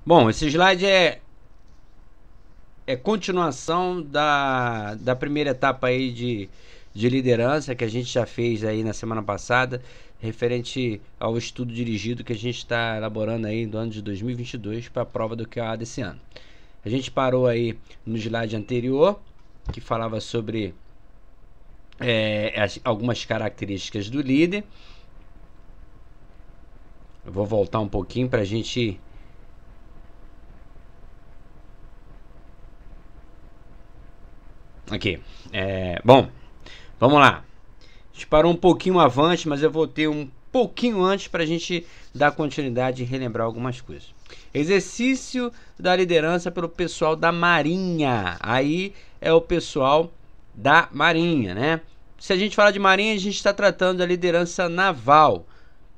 Bom, esse slide é continuação da primeira etapa aí de liderança que a gente já fez aí na semana passada, referente ao estudo dirigido que a gente está elaborando aí do ano de 2022 para a prova do QA desse ano. A gente parou aí no slide anterior, que falava sobre algumas características do líder. Eu vou voltar um pouquinho para a gente... Aqui. Bom, vamos lá. A gente parou um pouquinho avante, mas eu voltei um pouquinho antes para a gente dar continuidade e relembrar algumas coisas. Exercício da liderança pelo pessoal da Marinha. Aí é o pessoal da Marinha, né? Se a gente falar de Marinha, a gente está tratando da liderança naval.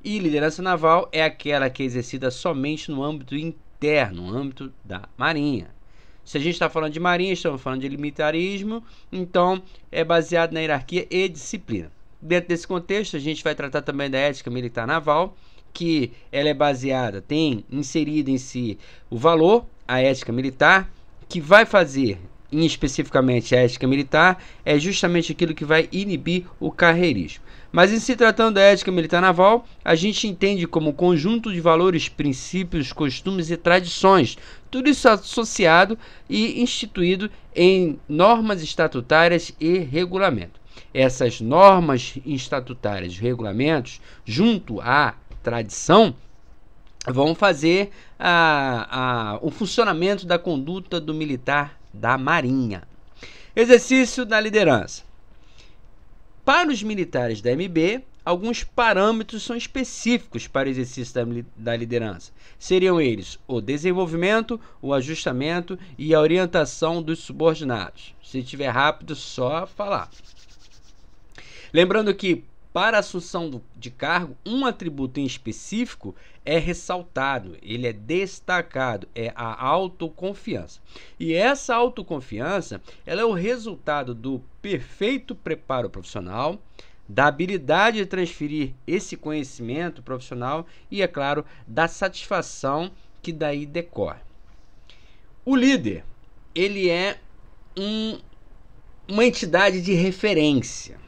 E liderança naval é aquela que é exercida somente no âmbito interno, no âmbito da Marinha. Se a gente está falando de Marinha, estamos falando de militarismo, então é baseado na hierarquia e disciplina. Dentro desse contexto, a gente vai tratar também da ética militar naval, que ela é baseada, tem inserido em si o valor, a ética militar, que vai fazer, especificamente a ética militar, é justamente aquilo que vai inibir o carreirismo. Mas em se tratando da ética militar naval, a gente entende como conjunto de valores, princípios, costumes e tradições, tudo isso associado e instituído em normas estatutárias e regulamento. Essas normas estatutárias e regulamentos, junto à tradição, vão fazer o funcionamento da conduta do militar da Marinha. Exercício da liderança. Para os militares da MB, alguns parâmetros são específicos para o exercício da liderança. Seriam eles o desenvolvimento, o ajustamento e a orientação dos subordinados. Se estiver rápido, só falar. Lembrando que, para a assunção de cargo, um atributo em específico é ressaltado, ele é destacado, é a autoconfiança. E essa autoconfiança, ela é o resultado do perfeito preparo profissional, da habilidade de transferir esse conhecimento profissional e, é claro, da satisfação que daí decorre. O líder, ele é uma entidade de referência.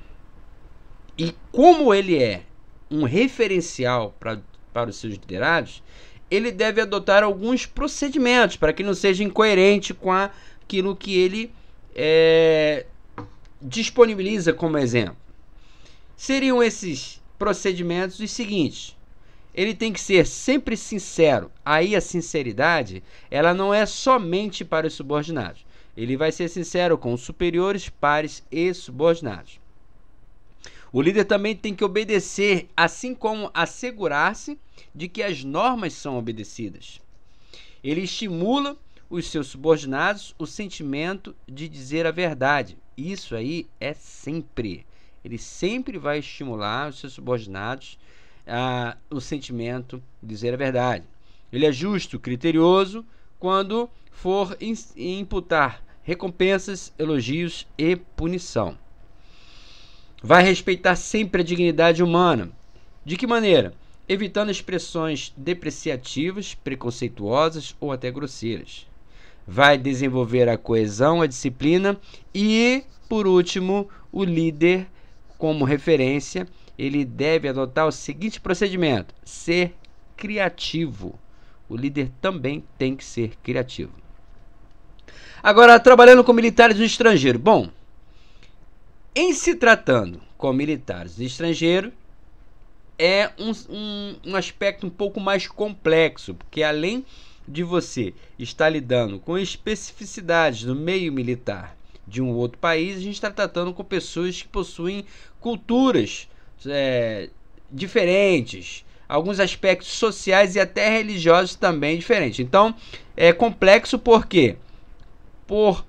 E como ele é um referencial para os seus liderados, ele deve adotar alguns procedimentos para que não seja incoerente com aquilo que ele disponibiliza como exemplo. Seriam esses procedimentos os seguintes: ele tem que ser sempre sincero. Aí a sinceridade, ela não é somente para os subordinados. Ele vai ser sincero com os superiores, pares e subordinados. O líder também tem que obedecer, assim como assegurar-se de que as normas são obedecidas. Ele estimula os seus subordinados o sentimento de dizer a verdade. Isso aí é sempre. Ele sempre vai estimular os seus subordinados o sentimento de dizer a verdade. Ele é justo, criterioso, quando for imputar recompensas, elogios e punição. Vai respeitar sempre a dignidade humana. De que maneira? Evitando expressões depreciativas, preconceituosas ou até grosseiras. Vai desenvolver a coesão, a disciplina e, por último, o líder, como referência, ele deve adotar o seguinte procedimento: ser criativo. O líder também tem que ser criativo. Agora, trabalhando com militares no estrangeiro. Bom, em se tratando com militares do estrangeiro, é um aspecto um pouco mais complexo, porque além de você estar lidando com especificidades do meio militar de um outro país, a gente está tratando com pessoas que possuem culturas diferentes, alguns aspectos sociais e até religiosos também diferentes. Então, é complexo por quê? Por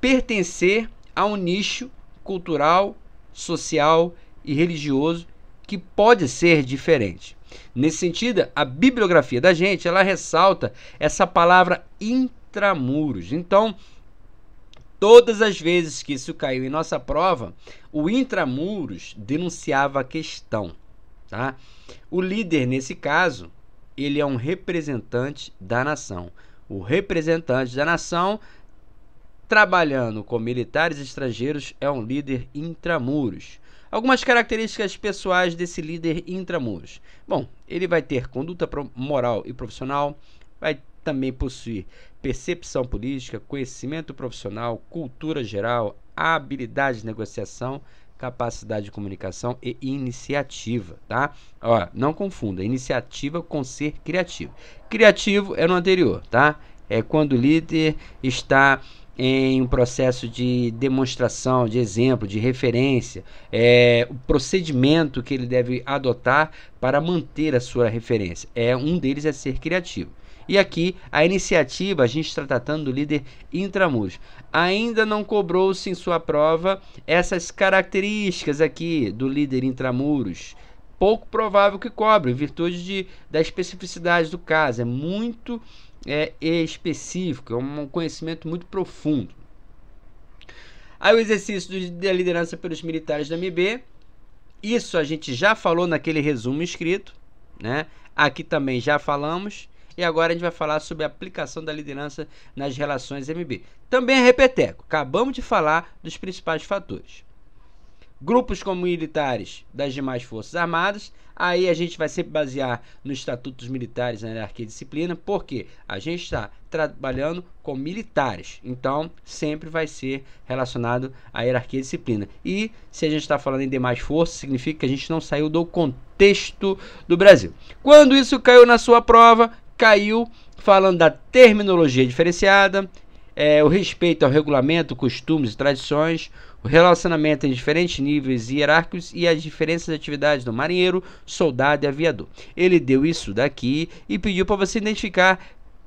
pertencer a um nicho cultural, social e religioso que pode ser diferente. Nesse sentido, a bibliografia da gente, ela ressalta essa palavra intramuros. Então, todas as vezes que isso caiu em nossa prova, o intramuros denunciava a questão, tá? O líder, nesse caso, ele é um representante da nação. O representante da nação, trabalhando com militares estrangeiros, é um líder intramuros. Algumas características pessoais desse líder intramuros. Bom, ele vai ter conduta moral e profissional, vai também possuir percepção política, conhecimento profissional, cultura geral, habilidade de negociação, capacidade de comunicação e iniciativa, tá? Ó, não confunda iniciativa com ser criativo. Criativo é no anterior, tá? É quando o líder está em um processo de demonstração, de exemplo, de referência, o procedimento que ele deve adotar para manter a sua referência. Um deles é ser criativo. E aqui, a iniciativa, a gente está tratando do líder intramuros. Ainda não cobrou-se em sua prova essas características aqui do líder intramuros. Pouco provável que cobre, em virtude da especificidade do caso. É muito específico, é um conhecimento muito profundo. Aí o exercício da liderança pelos militares da MB. Isso a gente já falou naquele resumo escrito, né? Aqui também já falamos. E agora a gente vai falar sobre a aplicação da liderança nas relações MB. Também é repeteco. Acabamos de falar dos principais fatores. Grupos como militares das demais forças armadas. Aí a gente vai sempre basear no Estatuto dos Militares, na hierarquia e disciplina. Porque a gente está trabalhando com militares. Então, sempre vai ser relacionado à hierarquia e disciplina. E se a gente está falando em demais forças, significa que a gente não saiu do contexto do Brasil. Quando isso caiu na sua prova, caiu falando da terminologia diferenciada, o respeito ao regulamento, costumes e tradições, o relacionamento em diferentes níveis hierárquicos e as diferentes atividades do marinheiro, soldado e aviador. Ele deu isso daqui e pediu para você identificar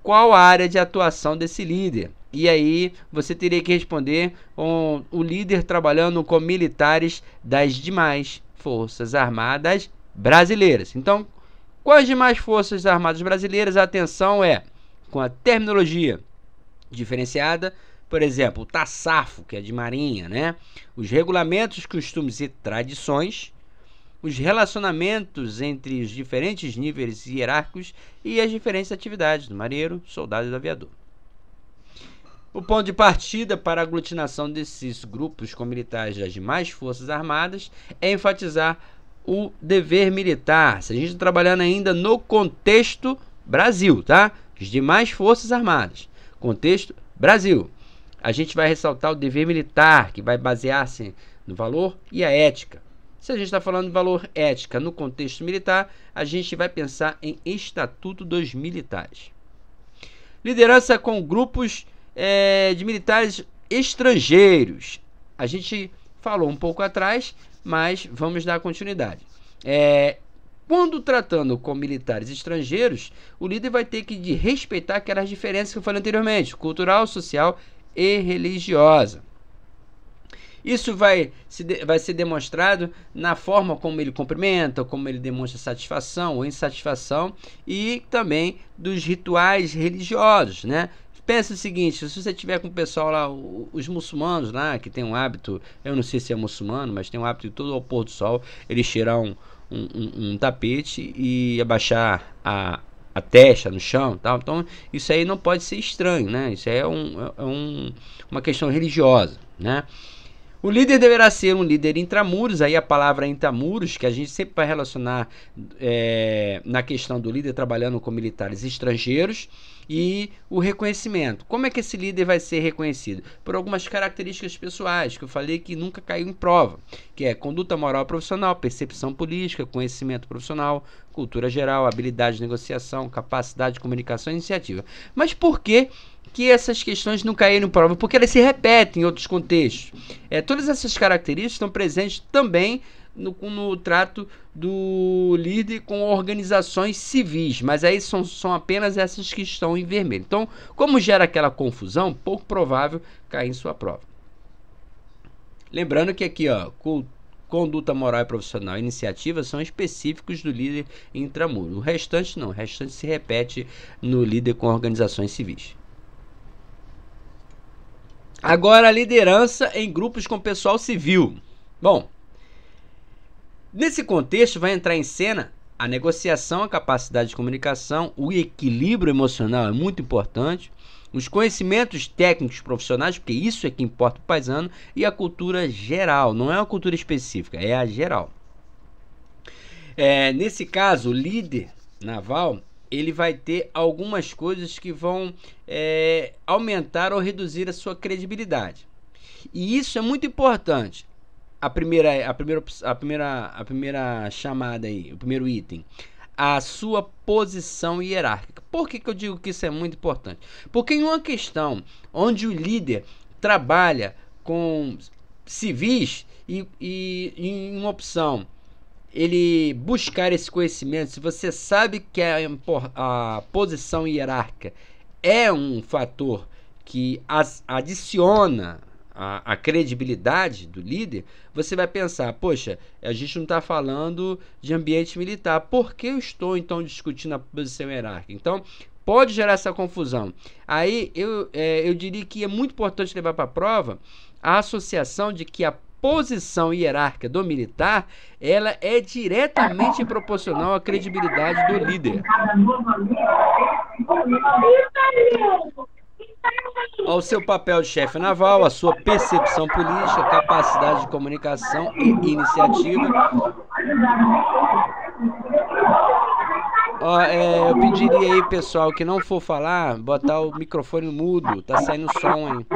qual a área de atuação desse líder. E aí você teria que responder com o líder trabalhando com militares das demais forças armadas brasileiras. Então, com as demais forças armadas brasileiras, a atenção é com a terminologia diferenciada, por exemplo, o TASAFO, que é de marinha, né? Os regulamentos, costumes e tradições, os relacionamentos entre os diferentes níveis hierárquicos e as diferentes atividades do marinheiro, soldado e do aviador. O ponto de partida para a aglutinação desses grupos com militares das demais forças armadas é enfatizar o dever militar. Se a gente está trabalhando ainda no contexto Brasil, tá? As demais forças armadas. Contexto Brasil. A gente vai ressaltar o dever militar, que vai basear-se no valor e a ética. Se a gente está falando de valor ética no contexto militar, a gente vai pensar em Estatuto dos Militares. Liderança com grupos de militares estrangeiros. A gente falou um pouco atrás, mas vamos dar continuidade. Quando tratando com militares estrangeiros, o líder vai ter que respeitar aquelas diferenças que eu falei anteriormente, cultural, social e religiosa. Isso vai ser demonstrado na forma como ele cumprimenta, como ele demonstra satisfação ou insatisfação e também dos rituais religiosos, né? Pensa o seguinte, se você tiver com o pessoal lá, os muçulmanos lá, que tem um hábito, eu não sei se é muçulmano, mas tem um hábito de todo ao pôr do sol, ele cheirar um tapete e abaixar a testa no chão, tal. Então isso aí não pode ser estranho, né? Isso aí é uma questão religiosa, né? O líder deverá ser um líder intramuros, aí a palavra intramuros, que a gente sempre vai relacionar na questão do líder trabalhando com militares estrangeiros, e o reconhecimento. Como é que esse líder vai ser reconhecido? Por algumas características pessoais, que eu falei que nunca caiu em prova, que é conduta moral profissional, percepção política, conhecimento profissional, cultura geral, habilidade de negociação, capacidade de comunicação e iniciativa. Mas por que essas questões não caíram em prova? Porque elas se repetem em outros contextos. Todas essas características estão presentes também no trato do líder com organizações civis, mas aí são apenas essas que estão em vermelho. Então, como gera aquela confusão, pouco provável cair em sua prova. Lembrando que aqui, conduta moral e profissional e iniciativa são específicos do líder intramuro. O restante não, o restante se repete no líder com organizações civis. Agora, a liderança em grupos com pessoal civil. Bom, nesse contexto vai entrar em cena A negociação, a capacidade de comunicação, o equilíbrio emocional é muito importante, os conhecimentos técnicos profissionais, porque isso é que importa para o paisano, e a cultura geral, não é uma cultura específica, é a geral. Nesse caso, o líder naval, ele vai ter algumas coisas que vão aumentar ou reduzir a sua credibilidade. E isso é muito importante. A primeira chamada aí, o primeiro item, a sua posição hierárquica. Por que eu digo que isso é muito importante? Porque em uma questão onde o líder trabalha com civis e em uma opção ele buscar esse conhecimento, se você sabe que a posição hierárquica é um fator que adiciona a credibilidade do líder, você vai pensar, poxa, a gente não está falando de ambiente militar, por que eu estou então discutindo a posição hierárquica? Então, pode gerar essa confusão. Aí, eu diria que é muito importante levar para a prova a associação de que a posição hierárquica do militar, ela é diretamente proporcional à credibilidade do líder. Ao seu papel de chefe naval, a sua percepção política, capacidade de comunicação e iniciativa. Eu pediria aí, pessoal, que não for falar, botar o microfone mudo, tá saindo som aí.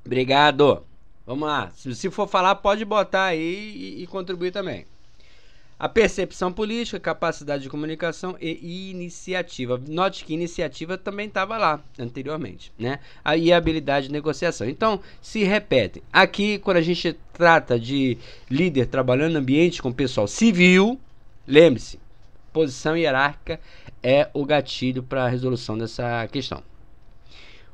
Obrigado. Vamos lá. Se for falar, pode botar aí e contribuir também. A percepção política, capacidade de comunicação e iniciativa. Note que iniciativa também estava lá anteriormente, né? Aí a habilidade de negociação. Então, se repete. Aqui, quando a gente trata de líder trabalhando no ambiente com pessoal civil, lembre-se, posição hierárquica é o gatilho para a resolução dessa questão.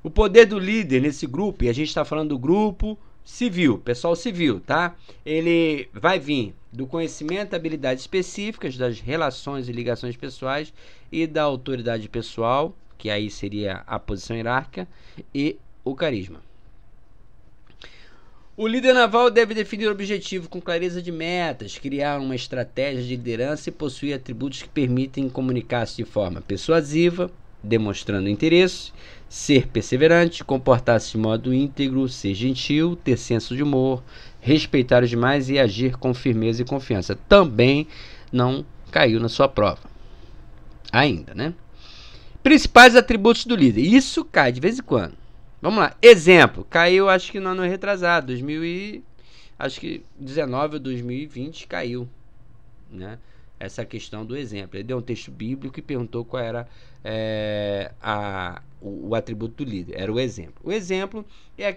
O poder do líder nesse grupo, e a gente está falando do grupo civil, pessoal civil, tá? Ele vai vir do conhecimento e habilidades específicas, das relações e ligações pessoais e da autoridade pessoal, que aí seria a posição hierárquica, e o carisma. O líder naval deve definir o objetivo com clareza de metas, criar uma estratégia de liderança e possuir atributos que permitem comunicar-se de forma persuasiva, demonstrando interesse, ser perseverante, comportar-se de modo íntegro, ser gentil, ter senso de humor, respeitar os demais e agir com firmeza e confiança. Também não caiu na sua prova. Ainda, né? Principais atributos do líder. Isso cai de vez em quando. Vamos lá. Exemplo. Caiu, acho que no ano retrasado. 2019 ou 2020 caiu, né? Essa questão do exemplo. Ele deu um texto bíblico e perguntou qual era o atributo do líder. Era o exemplo. O exemplo é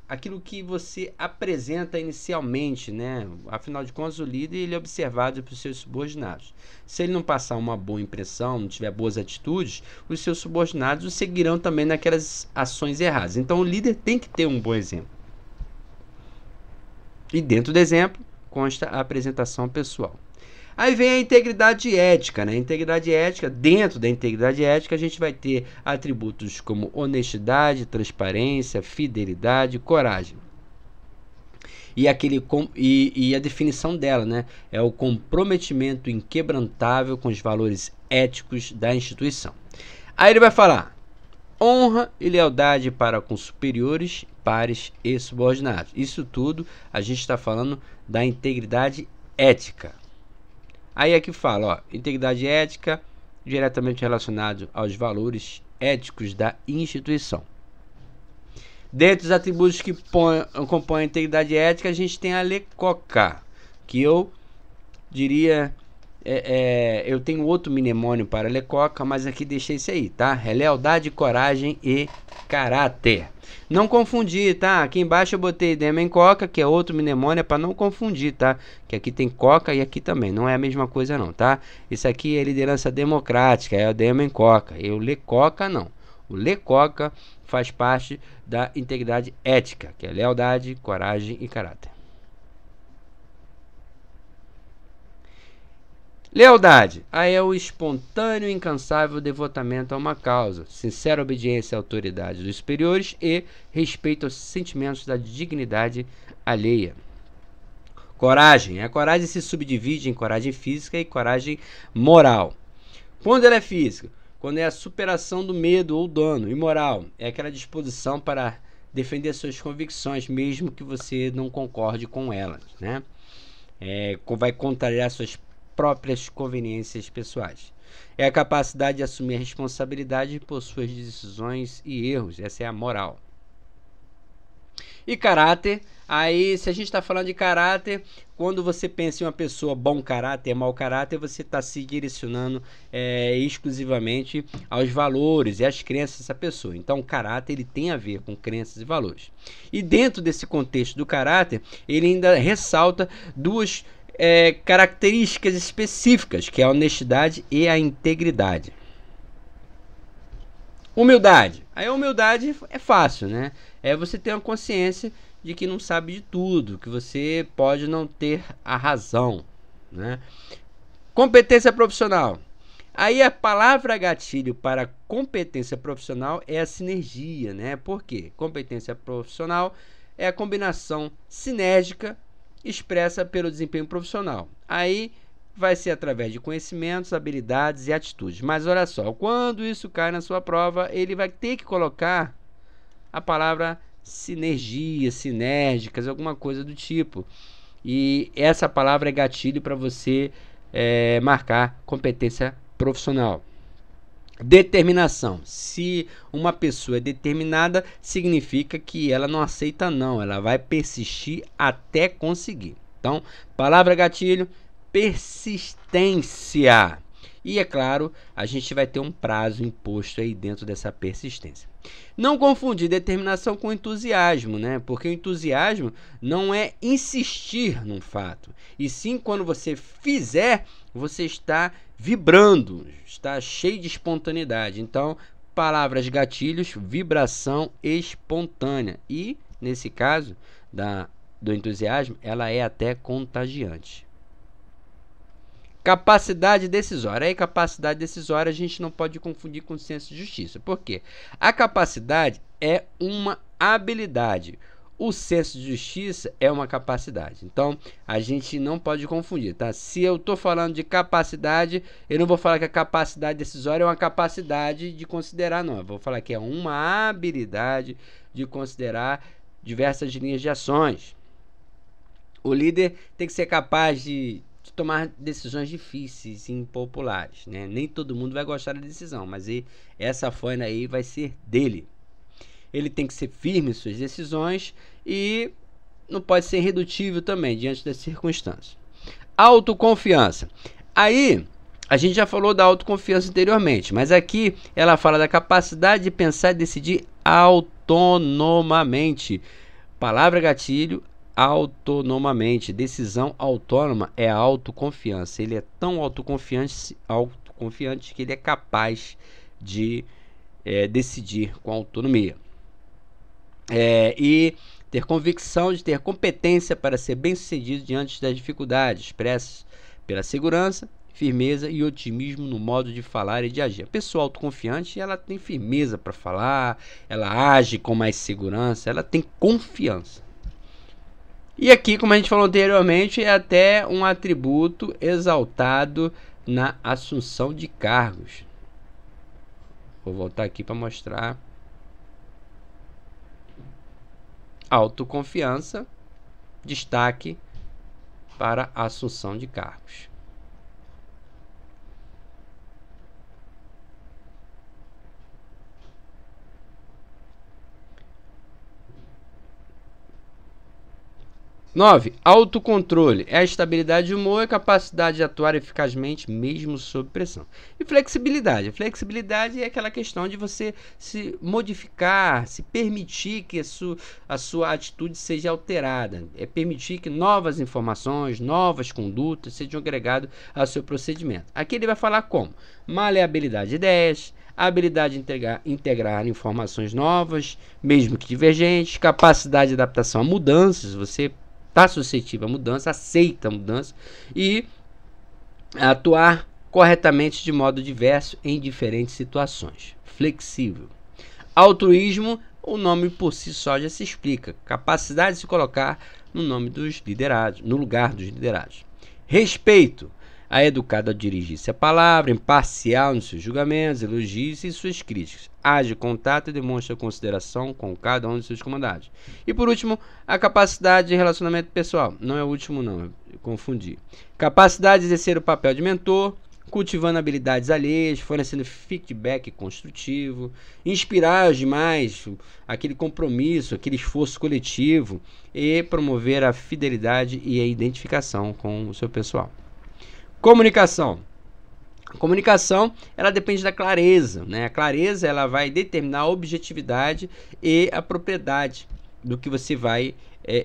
aquilo que você apresenta inicialmente, né? Afinal de contas, o líder ele é observado pelos seus subordinados. Se ele não passar uma boa impressão, não tiver boas atitudes, os seus subordinados o seguirão também naquelas ações erradas. Então, o líder tem que ter um bom exemplo. E dentro do exemplo, consta a apresentação pessoal. Aí vem a integridade ética, né? Integridade ética, dentro da integridade ética, a gente vai ter atributos como honestidade, transparência, fidelidade, coragem. E a definição dela, né? É o comprometimento inquebrantável com os valores éticos da instituição. Aí ele vai falar honra e lealdade para com superiores, pares e subordinados. Isso tudo a gente está falando da integridade ética. Aí aqui fala, ó, integridade ética diretamente relacionado aos valores éticos da instituição. Dentre os atributos que compõem a integridade ética, a gente tem a LECOCA, que eu diria, eu tenho outro mnemônio para LECOCA, mas aqui deixei isso aí, tá? É lealdade, coragem e caráter. Não confundir, tá? Aqui embaixo eu botei Demen Coca, que é outro mnemônio, para não confundir, tá? Que aqui tem Coca e aqui também, não é a mesma coisa não, tá? Isso aqui é liderança democrática, é o Demen Coca, e o LECOCA não. O LECOCA faz parte da integridade ética, que é lealdade, coragem e caráter. Lealdade. Aí é o espontâneo e incansável devotamento a uma causa, sincera obediência à autoridade dos superiores e respeito aos sentimentos da dignidade alheia. Coragem. A coragem se subdivide em coragem física e coragem moral. Quando ela é física? Quando é a superação do medo ou dano. E moral é aquela disposição para defender suas convicções, mesmo que você não concorde com elas, né? Vai contrariar suas próprias conveniências pessoais. É a capacidade de assumir a responsabilidade por suas decisões e erros. Essa é a moral. E caráter, aí se a gente está falando de caráter, quando você pensa em uma pessoa bom caráter, mau caráter, você está se direcionando exclusivamente aos valores e às crenças dessa pessoa. Então o caráter ele tem a ver com crenças e valores. E dentro desse contexto do caráter, ele ainda ressalta duas características específicas, que é a honestidade e a integridade. Humildade. A humildade é fácil, né? É você ter uma consciência de que não sabe de tudo, que você pode não ter a razão, né? Competência profissional. Aí a palavra gatilho para competência profissional é a sinergia, né? Por quê? Competência profissional é a combinação sinérgica expressa pelo desempenho profissional. Aí vai ser através de conhecimentos, habilidades e atitudes. Mas olha só, quando isso cai na sua prova, ele vai ter que colocar a palavra sinergia, sinérgicas, alguma coisa do tipo. E essa palavra é gatilho para você marcar competência profissional. Determinação. Se uma pessoa é determinada, significa que ela não aceita não, ela vai persistir até conseguir. Então, palavra gatilho, persistência. E é claro, a gente vai ter um prazo imposto aí dentro dessa persistência. Não confundir determinação com entusiasmo, né? Porque o entusiasmo não é insistir num fato, e sim quando você fizer, você está vibrando, está cheio de espontaneidade. Então, palavras gatilhos, vibração espontânea. E, nesse caso, do entusiasmo, ela é até contagiante. Capacidade decisória. Aí, capacidade decisória a gente não pode confundir com senso de justiça. Por quê? A capacidade é uma habilidade. O senso de justiça é uma capacidade. Então, a gente não pode confundir, tá? Se eu estou falando de capacidade, eu não vou falar que a capacidade decisória é uma capacidade de considerar, não. Eu vou falar que é uma habilidade de considerar diversas linhas de ações. O líder tem que ser capaz de tomar decisões difíceis e impopulares, né? Nem todo mundo vai gostar da decisão, mas essa faina aí vai ser dele. Ele tem que ser firme em suas decisões e não pode ser irredutível também diante das circunstâncias. Autoconfiança. Aí, a gente já falou da autoconfiança anteriormente, mas aqui ela fala da capacidade de pensar e decidir autonomamente. Palavra gatilho, autonomamente. Decisão autônoma é a autoconfiança. Ele é tão autoconfiante que ele é capaz de decidir com autonomia. E ter convicção de ter competência para ser bem-sucedido diante das dificuldades, expressas pela segurança, firmeza e otimismo no modo de falar e de agir. A pessoa autoconfiante, ela tem firmeza para falar, ela age com mais segurança, ela tem confiança. E aqui, como a gente falou anteriormente, é até um atributo exaltado na assunção de cargos. Vou voltar aqui para mostrar. Autoconfiança, destaque para a assunção de cargos. Nove, autocontrole. É a estabilidade de humor e a capacidade de atuar eficazmente mesmo sob pressão. E flexibilidade. A flexibilidade é aquela questão de você se modificar, se permitir que a sua atitude seja alterada. É permitir que novas informações, novas condutas sejam agregadas ao seu procedimento. Aqui ele vai falar como? Maleabilidade de ideias, a habilidade de integrar informações novas, mesmo que divergentes, capacidade de adaptação a mudanças, você está suscetível à mudança, aceita a mudança e atuar corretamente de modo diverso em diferentes situações. Flexível. Altruísmo, o nome por si só já se explica. Capacidade de se colocar no nome dos liderados, no lugar dos liderados. Respeito. A educada ao dirigir-se à palavra, imparcial nos seus julgamentos, elogios e suas críticas. Age contato e demonstra consideração com cada um de seus comandados. E por último, a capacidade de relacionamento pessoal. Não é o último não, eu confundi. Capacidade de exercer o papel de mentor, cultivando habilidades alheias, fornecendo feedback construtivo, inspirar os demais, aquele compromisso, aquele esforço coletivo e promover a fidelidade e a identificação com o seu pessoal. Comunicação. A comunicação, ela depende da clareza, né? A clareza, ela vai determinar a objetividade e a propriedade do que você vai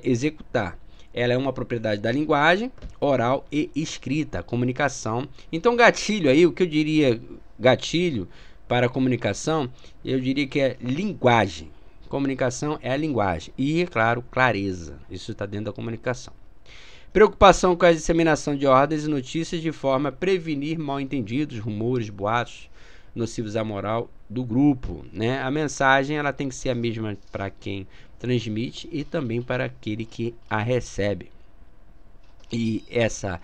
executar. Ela é uma propriedade da linguagem, oral e escrita, a comunicação. Então, gatilho aí, o que eu diria gatilho para a comunicação, eu diria que é linguagem. Comunicação é a linguagem e, é claro, clareza. Isso está dentro da comunicação. Preocupação com a disseminação de ordens e notícias de forma a prevenir mal-entendidos, rumores, boatos nocivos à moral do grupo, né? A mensagem ela tem que ser a mesma para quem transmite e também para aquele que a recebe. E essa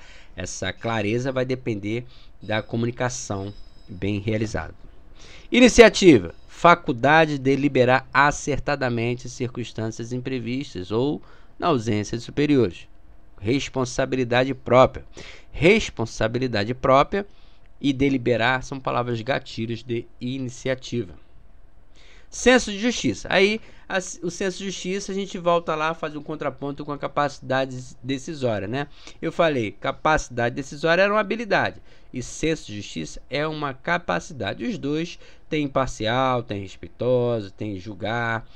clareza vai depender da comunicação bem realizada. Iniciativa. Faculdade de deliberar acertadamente circunstâncias imprevistas ou na ausência de superiores. Responsabilidade própria. Responsabilidade própria e deliberar são palavras gatilhos de iniciativa. Senso de justiça. Aí, o senso de justiça, a gente volta lá a fazer um contraponto com a capacidade decisória, né? Eu falei, capacidade decisória era uma habilidade e senso de justiça é uma capacidade. Os dois têm imparcial, têm respeitoso, têm julgar.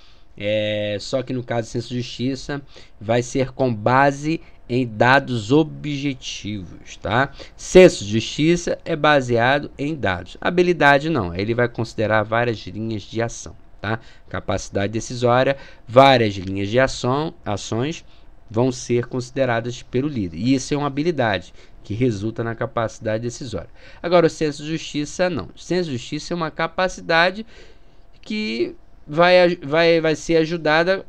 Só que no caso do senso de justiça vai ser com base em dados objetivos, tá? Senso de justiça é baseado em dados. Habilidade não, ele vai considerar várias linhas de ação, tá? Capacidade decisória, várias linhas de ações vão ser consideradas pelo líder. E isso é uma habilidade que resulta na capacidade decisória. Agora, o senso de justiça não. O senso de justiça é uma capacidade que vai ser ajudada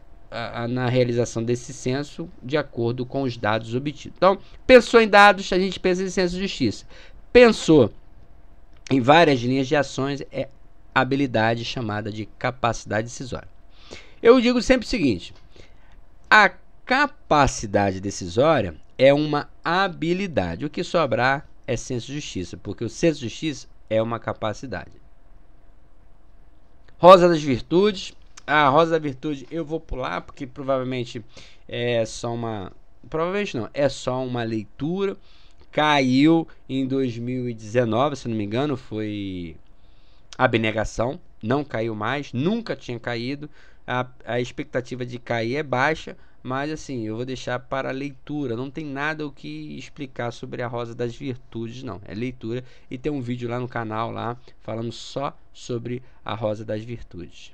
na realização desse censo de acordo com os dados obtidos. Então, pensou em dados, a gente pensa em senso de justiça. Pensou em várias linhas de ações, é habilidade chamada de capacidade decisória. Eu digo sempre o seguinte, a capacidade decisória é uma habilidade. O que sobrar é senso de justiça, porque o senso de justiça é uma capacidade. Rosa das Virtudes. A Rosa da Virtude eu vou pular, porque provavelmente é só uma... Provavelmente não, é só uma leitura. Caiu em 2019, se não me engano, foi Abnegação. Não caiu mais, nunca tinha caído. A expectativa de cair é baixa, mas assim, eu vou deixar para leitura. Não tem nada o que explicar sobre a Rosa das Virtudes, não. É leitura e tem um vídeo lá no canal, lá, falando só sobre a Rosa das Virtudes.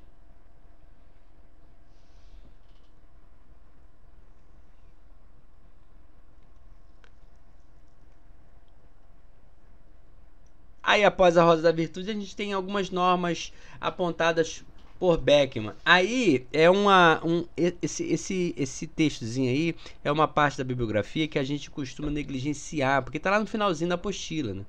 Aí, após a Rosa da Virtude, a gente tem algumas normas apontadas por Beckman. Aí, esse textozinho aí é uma parte da bibliografia que a gente costuma negligenciar, porque está lá no finalzinho da apostila, né?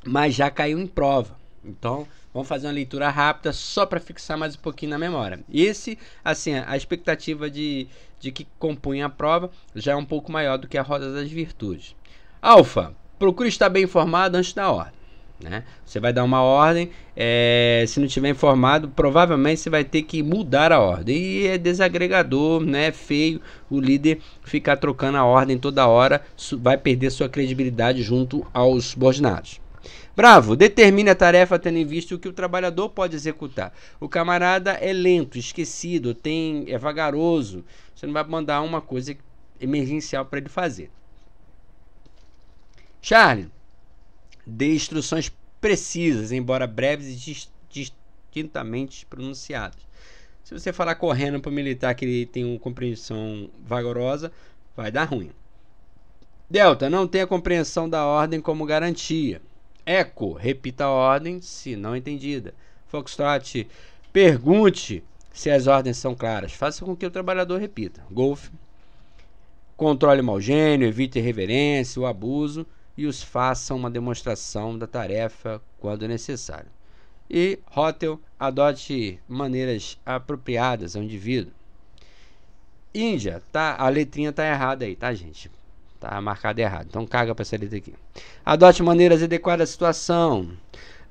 Mas já caiu em prova. Então, vamos fazer uma leitura rápida só para fixar mais um pouquinho na memória. Assim, a expectativa de que compunha a prova já é um pouco maior do que a Rosa das Virtudes. Alfa. Procure estar bem informado antes da ordem, né? Você vai dar uma ordem, se não tiver informado, provavelmente você vai ter que mudar a ordem. E é desagregador, né? É feio o líder ficar trocando a ordem toda hora, vai perder sua credibilidade junto aos subordinados. Bravo, determine a tarefa tendo em vista o que o trabalhador pode executar. O camarada é lento, esquecido, é vagaroso. Você não vai mandar uma coisa emergencial para ele fazer. Charlie, dê instruções precisas, embora breves e distintamente pronunciadas. Se você falar correndo para o militar que ele tem uma compreensão vagarosa, vai dar ruim. Delta, não tenha compreensão da ordem como garantia. Eco, repita a ordem se não entendida. Foxtrot, Pergunte se as ordens são claras. Faça com que o trabalhador repita. Golfe. Controle o mau gênio, evite a irreverência, o abuso e os faça uma demonstração da tarefa quando necessário. E Hotel, adote maneiras apropriadas ao indivíduo. Índia, tá, a letrinha tá errada aí, tá, gente? Tá marcada errado, então caga para essa letra aqui. Adote maneiras adequadas à situação.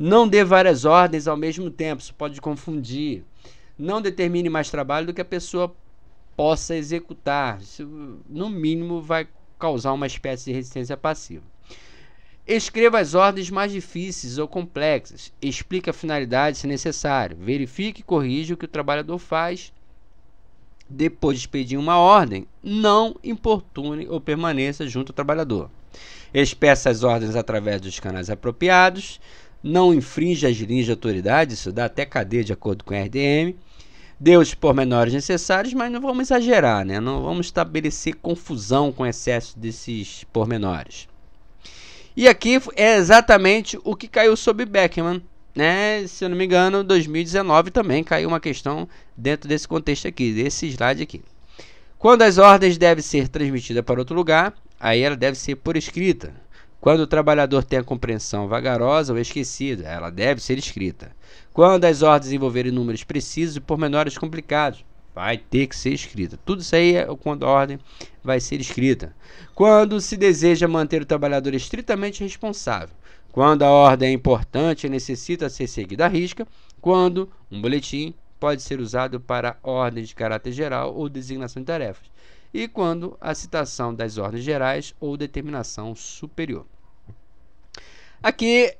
Não dê várias ordens ao mesmo tempo, isso pode confundir. Não determine mais trabalho do que a pessoa possa executar. Isso, no mínimo, vai causar uma espécie de resistência passiva. Escreva as ordens mais difíceis ou complexas. Explique a finalidade se necessário. Verifique e corrija o que o trabalhador faz. Depois de expedir uma ordem, não importune ou permaneça junto ao trabalhador. Expeça as ordens através dos canais apropriados. Não infrinja as linhas de autoridade, isso dá até cadeia de acordo com a RDM. Dê os pormenores necessários, mas não vamos exagerar, né? Não vamos estabelecer confusão com excesso desses pormenores. E aqui é exatamente o que caiu sob Beckman, né? Se eu não me engano, 2019 também caiu uma questão dentro desse contexto aqui, desse slide aqui. Quando as ordens devem ser transmitidas para outro lugar, aí ela deve ser por escrita. Quando o trabalhador tem a compreensão vagarosa ou esquecida, ela deve ser escrita. Quando as ordens envolverem números precisos e pormenores complicados, vai ter que ser escrita. Tudo isso aí é quando a ordem vai ser escrita. Quando se deseja manter o trabalhador estritamente responsável. Quando a ordem é importante e necessita ser seguida à risca. Quando um boletim pode ser usado para ordens de caráter geral ou designação de tarefas. E quando a citação das ordens gerais ou determinação superior. Aqui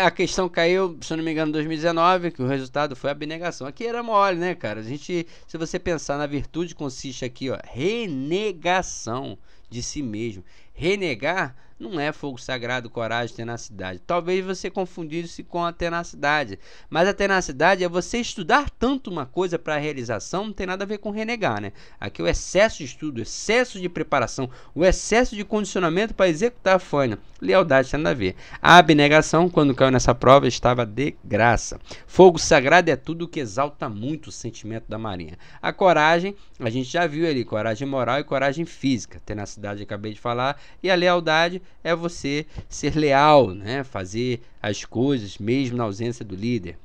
a questão caiu, se eu não me engano, em 2019, que o resultado foi abnegação. Aqui era mole, né, cara? A gente, se você pensar na virtude, consiste aqui, ó, renegação de si mesmo. Renegar não é fogo sagrado, coragem, tenacidade. Talvez você confundisse com a tenacidade. Mas a tenacidade é você estudar tanto uma coisa para a realização, não tem nada a ver com renegar, né? Aqui o excesso de estudo, o excesso de preparação, o excesso de condicionamento para executar a faina. Lealdade tem nada a ver. A abnegação, quando caiu nessa prova, estava de graça. Fogo sagrado é tudo que exalta muito o sentimento da marinha. A coragem, a gente já viu ali, coragem moral e coragem física. Tenacidade, acabei de falar. E a lealdade é você ser leal, né? Fazer as coisas mesmo na ausência do líder.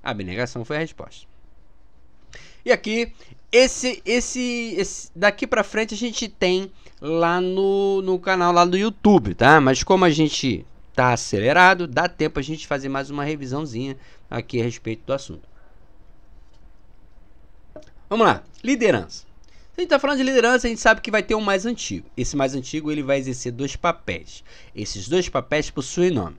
A abnegação foi a resposta. E aqui, daqui pra frente a gente tem lá no canal lá do YouTube, tá? Mas como a gente tá acelerado, dá tempo a gente fazer mais uma revisãozinha aqui a respeito do assunto. Vamos lá, liderança. Se a gente está falando de liderança, a gente sabe que vai ter um mais antigo. Esse mais antigo ele vai exercer dois papéis. Esses dois papéis possuem nome.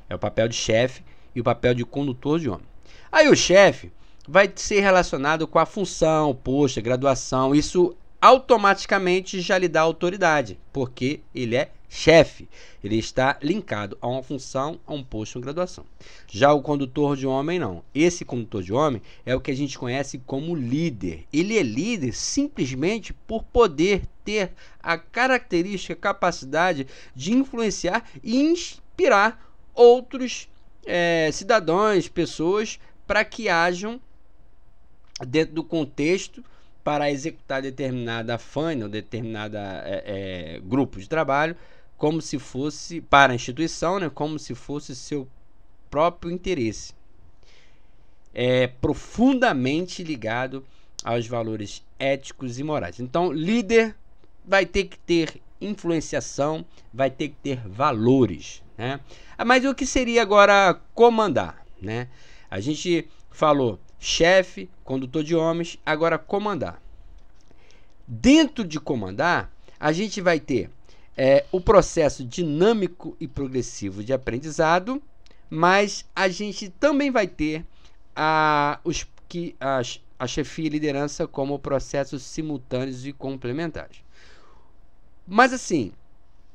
É o papel de chefe e o papel de condutor de homem. Aí o chefe vai ser relacionado com a função, posto, a graduação. Isso automaticamente já lhe dá autoridade, porque ele é chefe. Ele está linkado a uma função, a um posto, uma graduação. Já o condutor de homem, não. Esse condutor de homem é o que a gente conhece como líder. Ele é líder simplesmente por poder ter a característica, a capacidade de influenciar e inspirar outros cidadãos, pessoas, para que hajam dentro do contexto para executar determinada faina ou determinada grupo de trabalho, como se fosse para a instituição, né, como se fosse seu próprio interesse. É profundamente ligado aos valores éticos e morais. Então, líder vai ter que ter influenciação, vai ter que ter valores, né? Mas o que seria agora comandar, né? A gente falou chefe, condutor de homens, agora comandar. Dentro de comandar, a gente vai ter o processo dinâmico e progressivo de aprendizado, mas a gente também vai ter a chefia e liderança como processos simultâneos e complementares. Mas assim,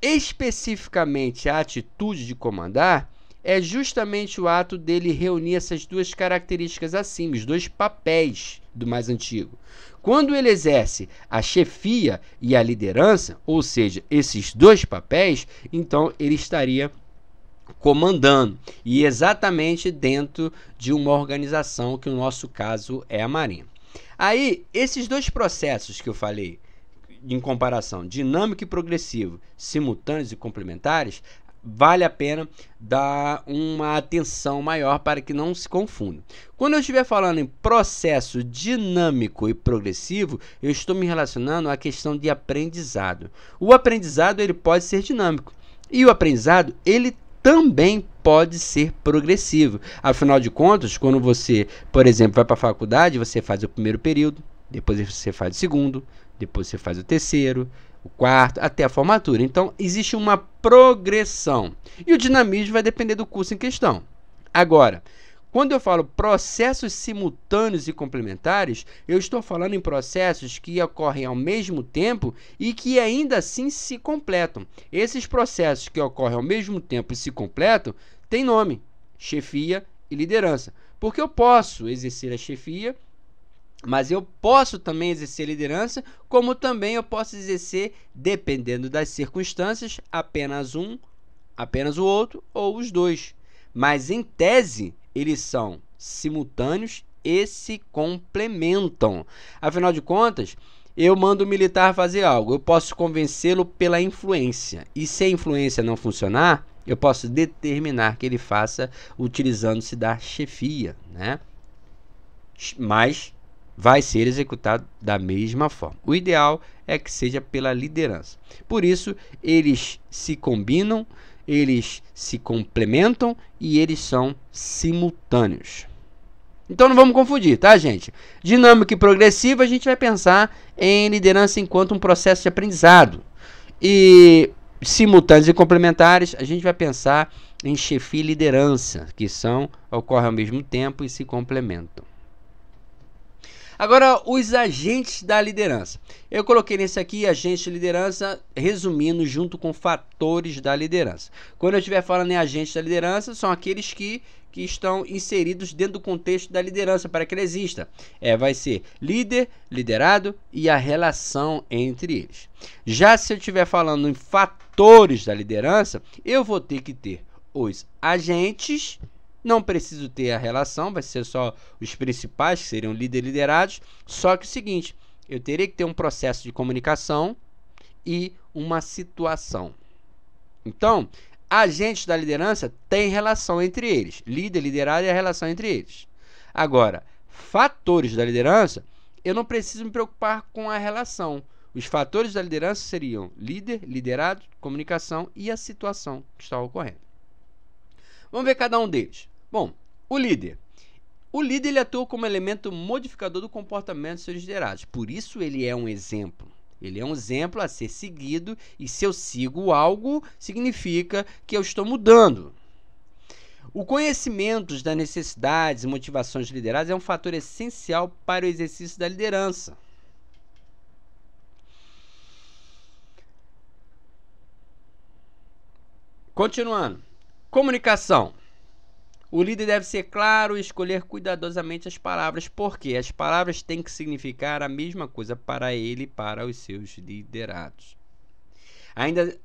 especificamente a atitude de comandar é justamente o ato dele reunir essas duas características acima, os dois papéis do mais antigo. Quando ele exerce a chefia e a liderança, ou seja, esses dois papéis, então ele estaria comandando, e exatamente dentro de uma organização, que no nosso caso é a Marinha. Aí, esses dois processos que eu falei, em comparação, dinâmico e progressivo, simultâneos e complementares, vale a pena dar uma atenção maior para que não se confunda. Quando eu estiver falando em processo dinâmico e progressivo, eu estou me relacionando à questão de aprendizado. O aprendizado ele pode ser dinâmico e o aprendizado ele também pode ser progressivo. Afinal de contas, quando você, por exemplo, vai para a faculdade, você faz o primeiro período, depois você faz o segundo, depois você faz o terceiro, o quarto, até a formatura. Então, existe uma progressão. E o dinamismo vai depender do curso em questão. Agora, quando eu falo processos simultâneos e complementares, eu estou falando em processos que ocorrem ao mesmo tempo e que ainda assim se completam. Esses processos que ocorrem ao mesmo tempo e se completam têm nome: chefia e liderança. Porque eu posso exercer a chefia, mas eu posso também exercer liderança, como também eu posso exercer, dependendo das circunstâncias, apenas um, apenas o outro ou os dois. Mas em tese, eles são simultâneos e se complementam. Afinal de contas, eu mando o militar fazer algo, eu posso convencê-lo pela influência. E se a influência não funcionar, eu posso determinar que ele faça utilizando-se da chefia, né? Mas vai ser executado da mesma forma. O ideal é que seja pela liderança. Por isso, eles se combinam, eles se complementam e eles são simultâneos. Então não vamos confundir, tá, gente? Dinâmica e progressiva, a gente vai pensar em liderança enquanto um processo de aprendizado. E simultâneos e complementares, a gente vai pensar em chefia e liderança, que ocorrem ao mesmo tempo e se complementam. Agora, os agentes da liderança. Eu coloquei nesse aqui agentes de liderança, resumindo, junto com fatores da liderança. Quando eu estiver falando em agentes da liderança, são aqueles que estão inseridos dentro do contexto da liderança para que ele exista. Vai ser líder, liderado e a relação entre eles. Já se eu estiver falando em fatores da liderança, eu vou ter que ter os agentes. Não preciso ter a relação, vai ser só os principais, que seriam líder e liderados. Só que é o seguinte, eu teria que ter um processo de comunicação e uma situação. Então, agentes da liderança têm relação entre eles. Líder, liderado e a relação entre eles. Agora, fatores da liderança, eu não preciso me preocupar com a relação. Os fatores da liderança seriam líder, liderado, comunicação e a situação que está ocorrendo. Vamos ver cada um deles. Bom, o líder. O líder ele atua como elemento modificador do comportamento dos seus liderados. Por isso ele é um exemplo. Ele é um exemplo a ser seguido e se eu sigo algo, significa que eu estou mudando. O conhecimento das necessidades e motivações dos liderados é um fator essencial para o exercício da liderança. Continuando. Comunicação. O líder deve ser claro e escolher cuidadosamente as palavras, porque as palavras têm que significar a mesma coisa para ele e para os seus liderados.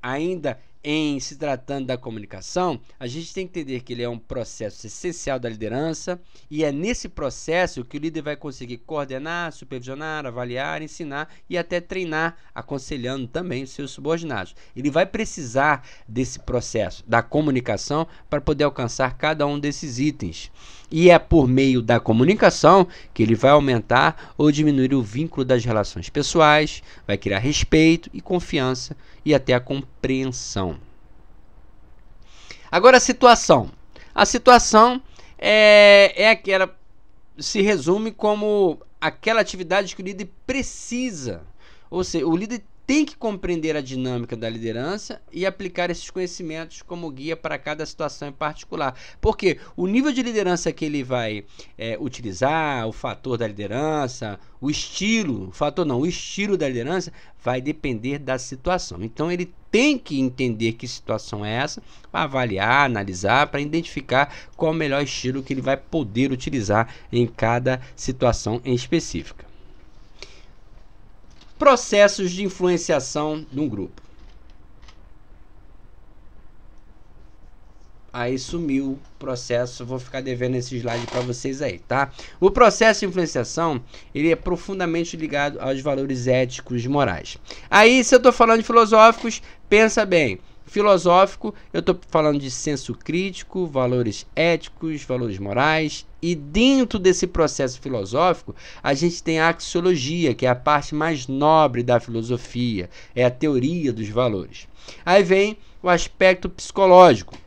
Ainda em se tratando da comunicação, a gente tem que entender que ele é um processo essencial da liderança e é nesse processo que o líder vai conseguir coordenar, supervisionar, avaliar, ensinar e até treinar, aconselhando também os seus subordinados. Ele vai precisar desse processo, da comunicação, para poder alcançar cada um desses itens. E é por meio da comunicação que ele vai aumentar ou diminuir o vínculo das relações pessoais, vai criar respeito e confiança e até a compreensão. Agora a situação. A situação é aquela, se resume como aquela atividade que o líder precisa. Ou seja, o líder tem que compreender a dinâmica da liderança e aplicar esses conhecimentos como guia para cada situação em particular. Porque o nível de liderança que ele vai utilizar, o fator da liderança, o estilo da liderança vai depender da situação. Então ele tem que entender que situação é essa, para avaliar, analisar, para identificar qual é o melhor estilo que ele vai poder utilizar em cada situação em específica. Processos de influenciação de um grupo. aí sumiu o processo, vou ficar devendo esse slide para vocês aí, tá? O processo de influenciação, ele é profundamente ligado aos valores éticos e morais. Aí, se eu estou falando de filosóficos, pensa bem. Filosófico, eu estou falando de senso crítico, valores éticos, valores morais, e dentro desse processo filosófico, a gente tem a axiologia, que é a parte mais nobre da filosofia, é a teoria dos valores. Aí vem o aspecto psicológico.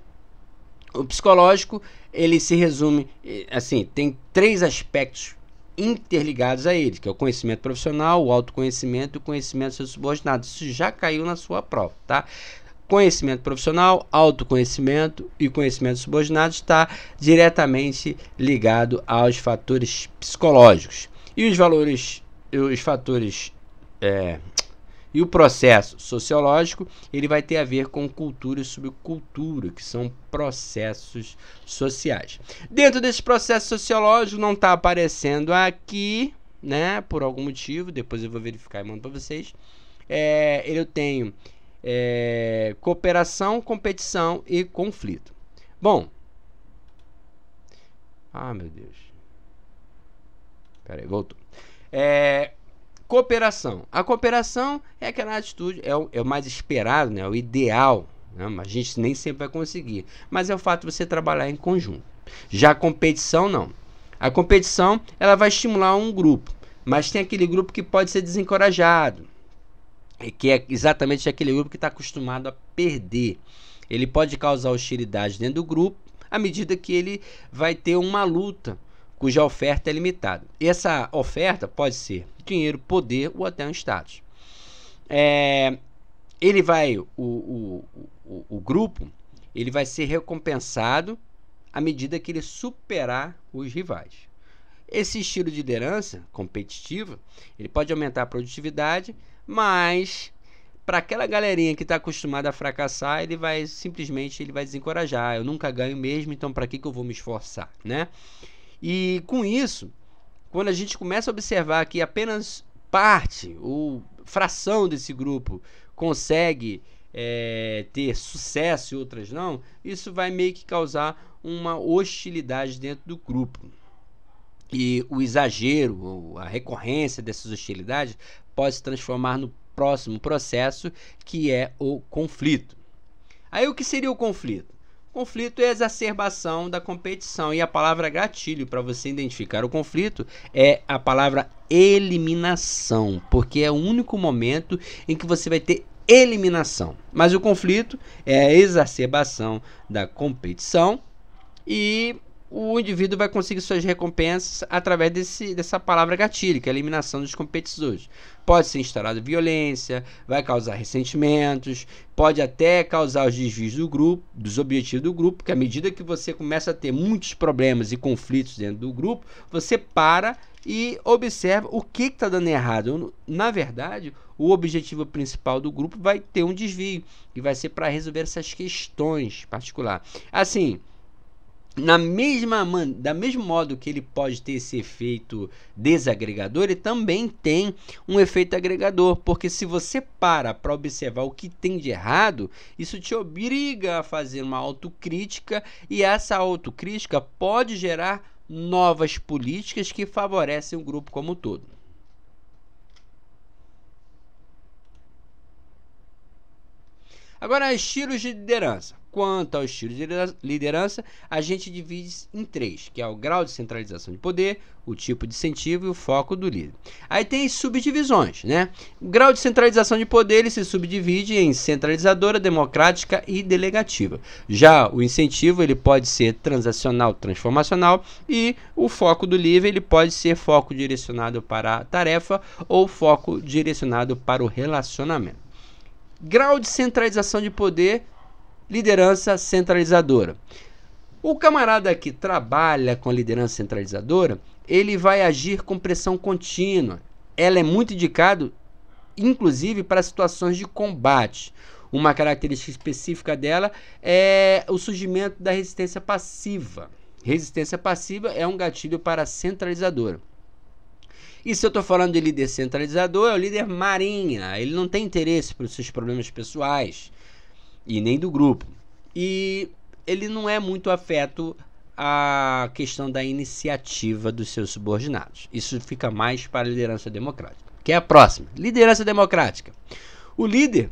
O psicológico, ele se resume, assim, tem 3 aspectos interligados a ele, que é o conhecimento profissional, o autoconhecimento e o conhecimento do seu subordinado. Isso já caiu na sua prova, tá? Conhecimento profissional, autoconhecimento e conhecimento subordinado está diretamente ligado aos fatores psicológicos. E os valores, os fatores e o processo sociológico, ele vai ter a ver com cultura e subcultura, que são processos sociais. Dentro desse processo sociológico, não está aparecendo aqui, né, por algum motivo, depois eu vou verificar e mando para vocês. Eu tenho cooperação, competição e conflito. Bom, meu Deus. Peraí, voltou. Cooperação. A cooperação é aquela atitude, é o mais esperado, né? O ideal, né? A gente nem sempre vai conseguir, mas é o fato de você trabalhar em conjunto. Já a competição, não. A competição, ela vai estimular um grupo, mas tem aquele grupo que pode ser desencorajado, que é exatamente aquele grupo que está acostumado a perder. Ele pode causar hostilidade dentro do grupo, à medida que ele vai ter uma luta cuja oferta é limitada. E essa oferta pode ser dinheiro, poder ou até um status. O grupo, ele vai ser recompensado à medida que ele superar os rivais. Esse estilo de liderança competitiva, ele pode aumentar a produtividade, mas para aquela galerinha que está acostumada a fracassar, ele vai desencorajar. Eu nunca ganho mesmo, então para que eu vou me esforçar, né? E com isso, quando a gente começa a observar que apenas parte ou fração desse grupo consegue ter sucesso e outras não, isso vai meio que causar uma hostilidade dentro do grupo. E o exagero, ou a recorrência dessas hostilidades pode se transformar no próximo processo, que é o conflito. Aí o que seria o conflito? O conflito é a exacerbação da competição, e a palavra gatilho para você identificar o conflito é a palavra eliminação, porque é o único momento em que você vai ter eliminação. Mas o conflito é a exacerbação da competição, e o indivíduo vai conseguir suas recompensas através dessa palavra gatilho, que é a eliminação dos competidores. Pode ser instalada violência, vai causar ressentimentos, pode até causar os desvios do grupo, dos objetivos do grupo, porque à medida que você começa a ter muitos problemas e conflitos dentro do grupo, você para e observa o que está dando errado. Na verdade, o objetivo principal do grupo vai ter um desvio, e vai ser para resolver essas questões particulares. Assim, da mesmo modo que ele pode ter esse efeito desagregador, ele também tem um efeito agregador, porque se você para observar o que tem de errado, isso te obriga a fazer uma autocrítica, e essa autocrítica pode gerar novas políticas que favorecem o grupo como um todo. Agora, estilos de liderança. Quanto ao estilo de liderança, a gente divide em 3, que é o grau de centralização de poder, o tipo de incentivo e o foco do líder. Aí tem subdivisões, né? O grau de centralização de poder, ele se subdivide em centralizadora, democrática e delegativa. Já o incentivo, ele pode ser transacional, transformacional, e o foco do líder, ele pode ser foco direcionado para a tarefa ou foco direcionado para o relacionamento. Grau de centralização de poder, liderança centralizadora. O camarada que trabalha com a liderança centralizadora, ele vai agir com pressão contínua. Ela é muito indicada, inclusive, para situações de combate. Uma característica específica dela é o surgimento da resistência passiva. Resistência passiva é um gatilho para a centralizadora. E se eu estou falando de líder centralizador, é o líder marinha. Ele não tem interesse pelos seus problemas pessoais e nem do grupo. E ele não é muito afeto à questão da iniciativa dos seus subordinados. Isso fica mais para a liderança democrática, que é a próxima. Liderança democrática. O líder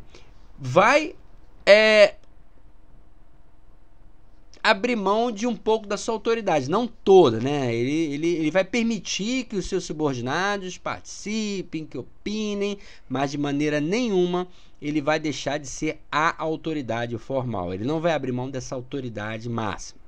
vai abrir mão de um pouco da sua autoridade, não toda, né? Ele vai permitir que os seus subordinados participem, que opinem, mas de maneira nenhuma ele vai deixar de ser a autoridade formal. Ele não vai abrir mão dessa autoridade máxima.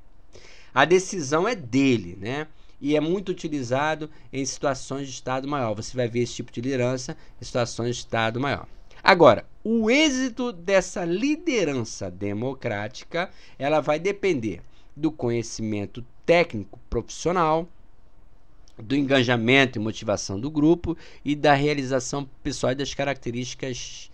A decisão é dele, né? E é muito utilizado em situações de Estado Maior. Você vai ver esse tipo de liderança em situações de Estado Maior. Agora, o êxito dessa liderança democrática, ela vai depender do conhecimento técnico profissional, do engajamento e motivação do grupo e da realização pessoal e das características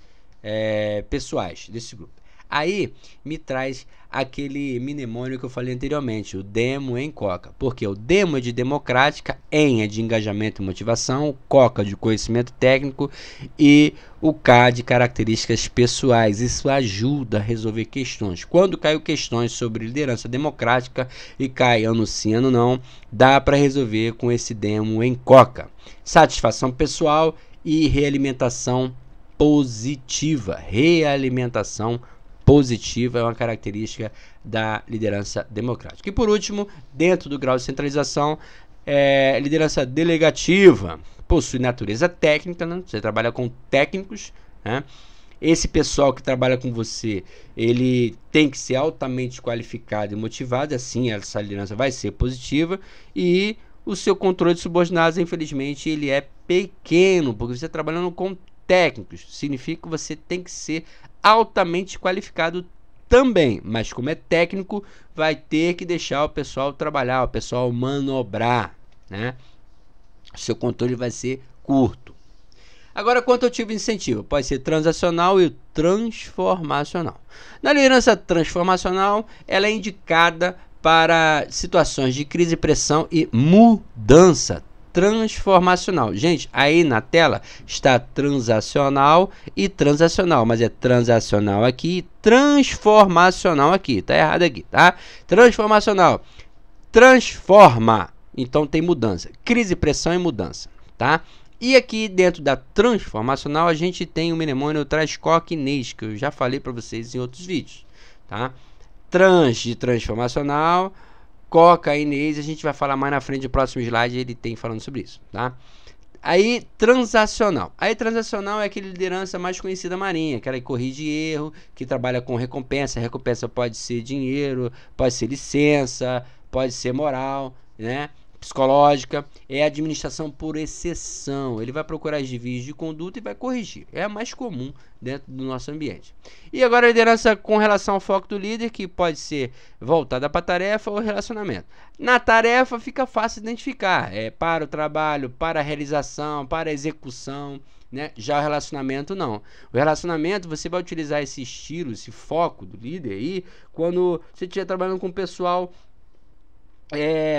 pessoais desse grupo. Aí me traz aquele mnemônio que eu falei anteriormente, o demo em coca. Porque o demo é de democrática, em é de engajamento e motivação, o coca de conhecimento técnico e o K de características pessoais. Isso ajuda a resolver questões. Quando caiu questões sobre liderança democrática e cai ano sim, ano não, dá para resolver com esse demo em coca. Satisfação pessoal e realimentação positiva. Realimentação positiva é uma característica da liderança democrática. E por último, dentro do grau de centralização, liderança delegativa. Possui natureza técnica, né? Você trabalha com técnicos, né? Esse pessoal que trabalha com você, ele tem que ser altamente qualificado e motivado, assim essa liderança vai ser positiva. E o seu controle de subordinados, infelizmente, ele é pequeno, porque você está trabalhando com técnicos. Significa que você tem que ser altamente qualificado também, mas como é técnico, vai ter que deixar o pessoal trabalhar, o pessoal manobrar, né? O seu controle vai ser curto. Agora, quanto ao tipo de incentivo? Pode ser transacional e transformacional. Na liderança transformacional, ela é indicada para situações de crise, pressão e mudança transformacional. Gente, aí na tela está transacional e transacional, mas é transacional aqui e transformacional aqui. Tá errado aqui, tá? Transformacional. Transforma. Então tem mudança. Crise, pressão e mudança, tá? E aqui dentro da transformacional a gente tem o mnemônio Trás-Coque-Inês, que eu já falei para vocês em outros vídeos, tá? Trans de transformacional, Coca, Inês, a gente vai falar mais na frente do próximo slide, ele tem falando sobre isso, tá? Aí, transacional. Aí, transacional é aquela liderança mais conhecida da Marinha, aquela que corrige erro, que trabalha com recompensa. A recompensa pode ser dinheiro, pode ser licença, pode ser moral, né? Psicológica. É administração por exceção. Ele vai procurar as desvios de conduta e vai corrigir. É a mais comum dentro do nosso ambiente. E agora a liderança com relação ao foco do líder, que pode ser voltada para a tarefa ou relacionamento. Na tarefa fica fácil identificar. Para o trabalho, para a realização, para a execução, né? Já o relacionamento não. O relacionamento você vai utilizar esse estilo, esse foco do líder aí, quando você estiver trabalhando com o pessoal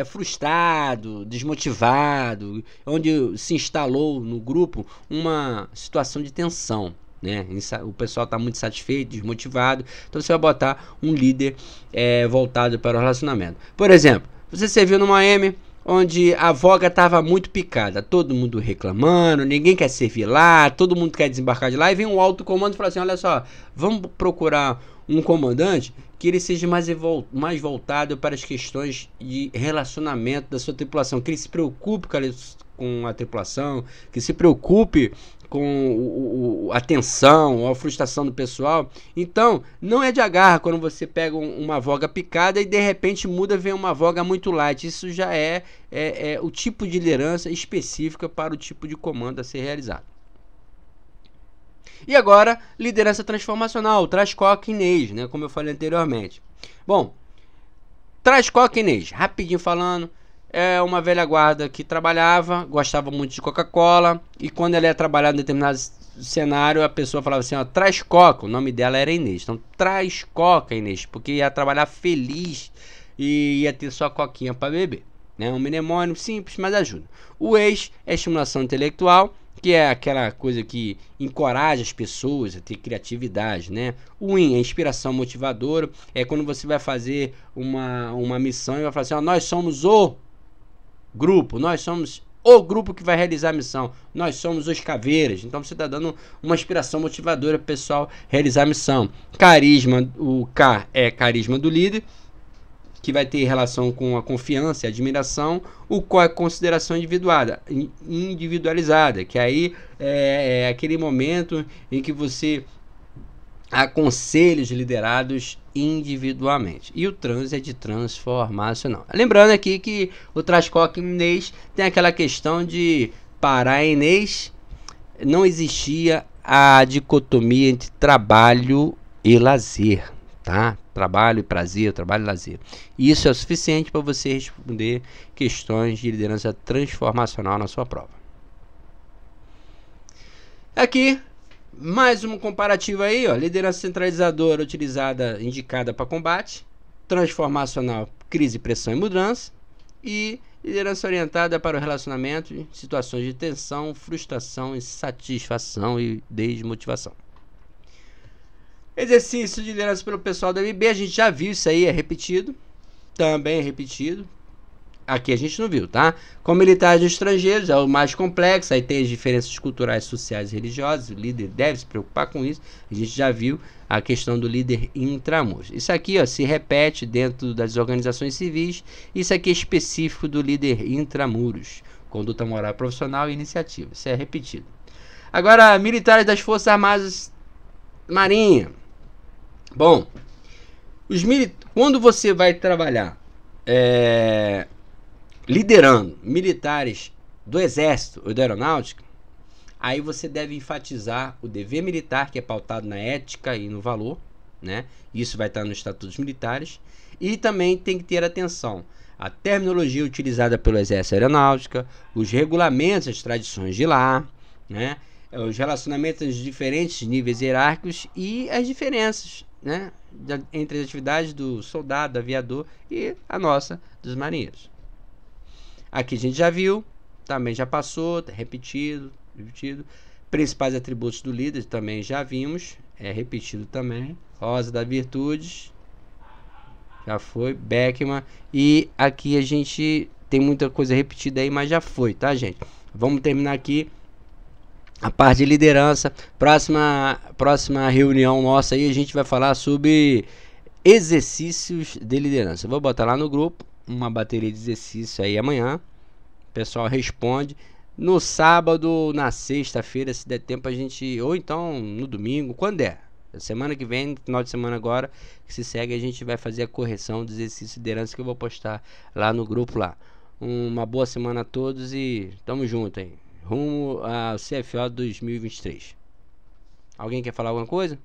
frustrado, desmotivado, onde se instalou no grupo uma situação de tensão, né? O pessoal está muito satisfeito, desmotivado, então você vai botar um líder voltado para o relacionamento. Por exemplo, você serviu numa M onde a voga estava muito picada, todo mundo reclamando, ninguém quer servir lá, todo mundo quer desembarcar de lá, e vem um alto comando e fala assim, olha só, vamos procurar um comandante que ele seja mais voltado para as questões de relacionamento da sua tripulação, que ele se preocupe com a tripulação, que se preocupe com a tensão, a frustração do pessoal. Então, não é de agarra quando você pega uma voga picada e de repente muda, vem uma voga muito light. Isso já é o tipo de liderança específica para o tipo de comando a ser realizado. E agora, liderança transformacional, Trás-Coque-Inês, né, como eu falei anteriormente. Bom, Trás-Coque-Inês, rapidinho falando, é uma velha guarda que trabalhava, gostava muito de Coca-Cola, e quando ela ia trabalhar em determinado cenário, a pessoa falava assim, ó, traz Coca, o nome dela era Inês, então traz Coca, Inês, porque ia trabalhar feliz e ia ter sua coquinha para beber, né? Um mnemônio simples, mas ajuda. O ex é estimulação intelectual, que é aquela coisa que encoraja as pessoas a ter criatividade, né? O IN, a inspiração motivadora, é quando você vai fazer uma missão e vai falar assim, ó, nós somos o grupo, nós somos o grupo que vai realizar a missão, nós somos os caveiras. Então você está dando uma inspiração motivadora para o pessoal realizar a missão. Carisma, o K é carisma do líder, que vai ter relação com a confiança e admiração. O qual é consideração individualizada, que aí é aquele momento em que você aconselha os liderados individualmente. E o trans é de transformacional. Lembrando aqui que o Trascoque Inês tem aquela questão de parar em Inês, não existia a dicotomia entre trabalho e lazer, tá? Trabalho e prazer, trabalho e lazer. Isso é o suficiente para você responder questões de liderança transformacional na sua prova. Aqui, mais um comparativo aí, ó. Liderança centralizadora utilizada, indicada para combate. Transformacional, crise, pressão e mudança. E liderança orientada para o relacionamento em situações de tensão, frustração, insatisfação e desmotivação. Exercício de liderança pelo pessoal da MB, a gente já viu isso aí, é repetido. Também é repetido. Aqui a gente não viu, tá? Com militares estrangeiros, é o mais complexo. Aí tem as diferenças culturais, sociais e religiosas. O líder deve se preocupar com isso. A gente já viu a questão do líder intramuros. Isso aqui, ó, se repete dentro das organizações civis. Isso aqui é específico do líder intramuros. Conduta moral profissional e iniciativa. Isso é repetido. Agora, militares das Forças Armadas Marinha. Bom, quando você vai trabalhar liderando militares do Exército ou da Aeronáutica, aí você deve enfatizar o dever militar, que é pautado na ética e no valor, né? Isso vai estar nos estatutos militares. E também tem que ter atenção à terminologia utilizada pelo Exército e Aeronáutica, os regulamentos, as tradições de lá, né? Os relacionamentos dos diferentes níveis hierárquicos e as diferenças, né, entre as atividades do soldado, do aviador e a nossa dos marinheiros. Aqui a gente já viu, também já passou, tá repetido. Principais atributos do líder também já vimos, é repetido também. Rosa da Virtudes, já foi. Beckman. E aqui a gente tem muita coisa repetida aí, mas já foi, tá, gente? Vamos terminar aqui a parte de liderança. Próxima reunião nossa aí a gente vai falar sobre exercícios de liderança. Vou botar lá no grupo uma bateria de exercício aí amanhã. O pessoal responde. No sábado, na sexta-feira, se der tempo a gente... Ou então no domingo, quando der. Semana que vem, final de semana agora, que se segue, a gente vai fazer a correção do exercício de liderança que eu vou postar lá no grupo lá. Uma boa semana a todos e tamo junto aí. Rumo ao CFO 2023. Alguém quer falar alguma coisa?